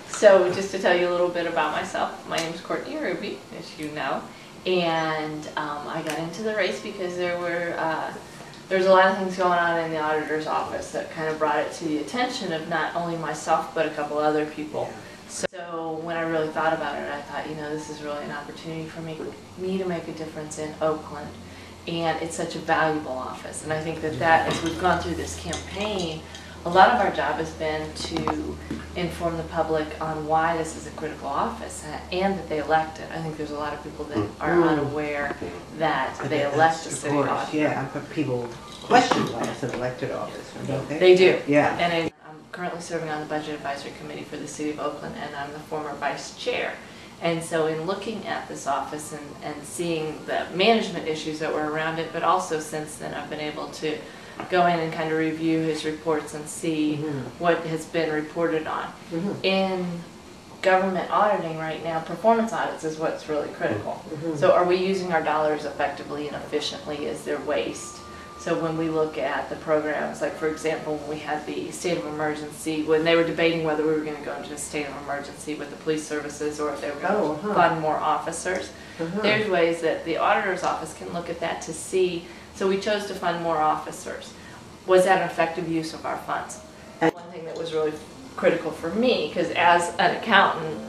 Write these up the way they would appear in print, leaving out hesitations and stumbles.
So just to tell you a little bit about myself, my name is Courtney Ruby, as you know, and I got into the race because there's a lot of things going on in the auditor's office that kind of brought it to the attention of not only myself but a couple other people. So when I really thought about it, I thought, you know, this is really an opportunity for me to make a difference in Oakland, and it's such a valuable office. And I think that as we've gone through this campaign, a lot of our job has been to inform the public on why this is a critical office and that they elect it. I think there's a lot of people that are unaware that they elect the city auditor. Yeah, but people question why it's an elected office, don't they? They do. Yeah. And I'm currently serving on the Budget Advisory Committee for the City of Oakland, and I'm the former vice chair. And so in looking at this office and seeing the management issues that were around it, but also since then I've been able to go in and kind of review his reports and see what has been reported on. In government auditing right now, performance audits is what's really critical. So are we using our dollars effectively and efficiently? Is there waste? So when we look at the programs, like for example, when we had the state of emergency, when they were debating whether we were going to go into a state of emergency with the police services or if they were going to fund more officers, there's ways that the auditor's office can look at that to see. So we chose to fund more officers. Was that an effective use of our funds? One thing that was really critical for me, because as an accountant,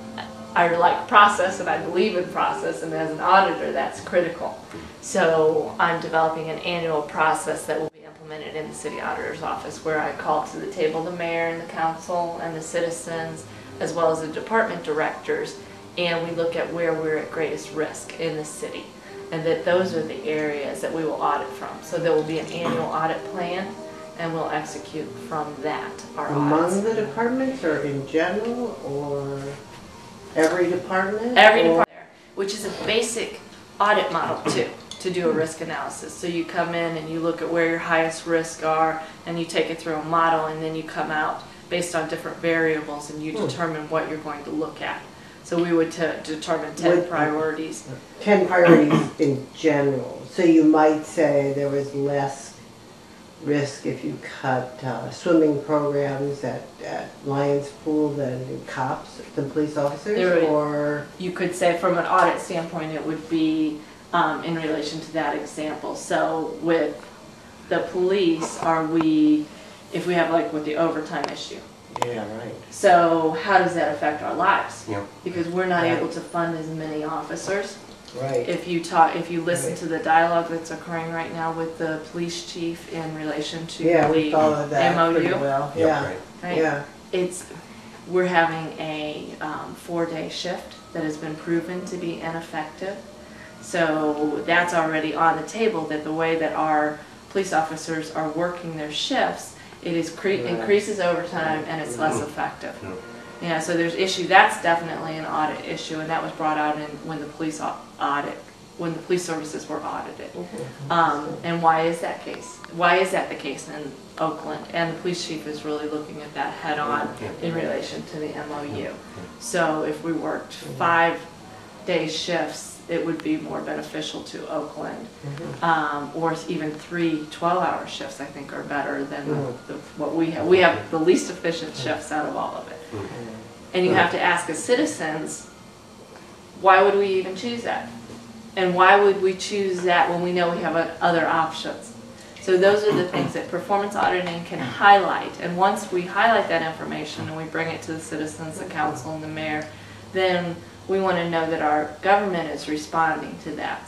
I like process and I believe in process, and as an auditor, that's critical. So I'm developing an annual process that will be implemented in the city auditor's office, where I call to the table the mayor and the council and the citizens, as well as the department directors, and we look at where we're at greatest risk in the city, and that those are the areas that we will audit from. So there will be an annual audit plan, and we'll execute from that our audits. Among the departments, or in general, or every department? Every department, which is a basic audit model too, to do a risk analysis. So you come in and you look at where your highest risks are, and you take it through a model, and then you come out based on different variables and you determine what you're going to look at. So we would determine 10 priorities. 10 priorities in general. So you might say there was less risk if you cut swimming programs at Lions Pool than cops, than police officers, or? You could say from an audit standpoint it would be in relation to that example. So with the police, if we have like with the overtime issue. Yeah, right. So how does that affect our lives? Yeah. Because we're not able to fund as many officers. Right. If you listen to the dialogue that's occurring right now with the police chief in relation to we follow that MOU, pretty well. right? Yeah. We're having a 4-day shift that has been proven to be ineffective. So that's already on the table, that the way that our police officers are working their shifts, it is increases overtime and it's less effective. Yeah, so there's issue. That's definitely an audit issue, and that was brought out when the police services were audited. And why is that case? Why is that the case in Oakland? And the police chief is really looking at that head on in relation to the MOU. So if we worked 5-day shifts, it would be more beneficial to Oakland, or even 3 12-hour shifts. I think are better than what we have. We have the least efficient shifts out of all of it. And you have to ask as citizens, why would we even choose that? And why would we choose that when we know we have other options? So those are the things that performance auditing can highlight. And once we highlight that information and we bring it to the citizens, the council, and the mayor, then we want to know that our government is responding to that.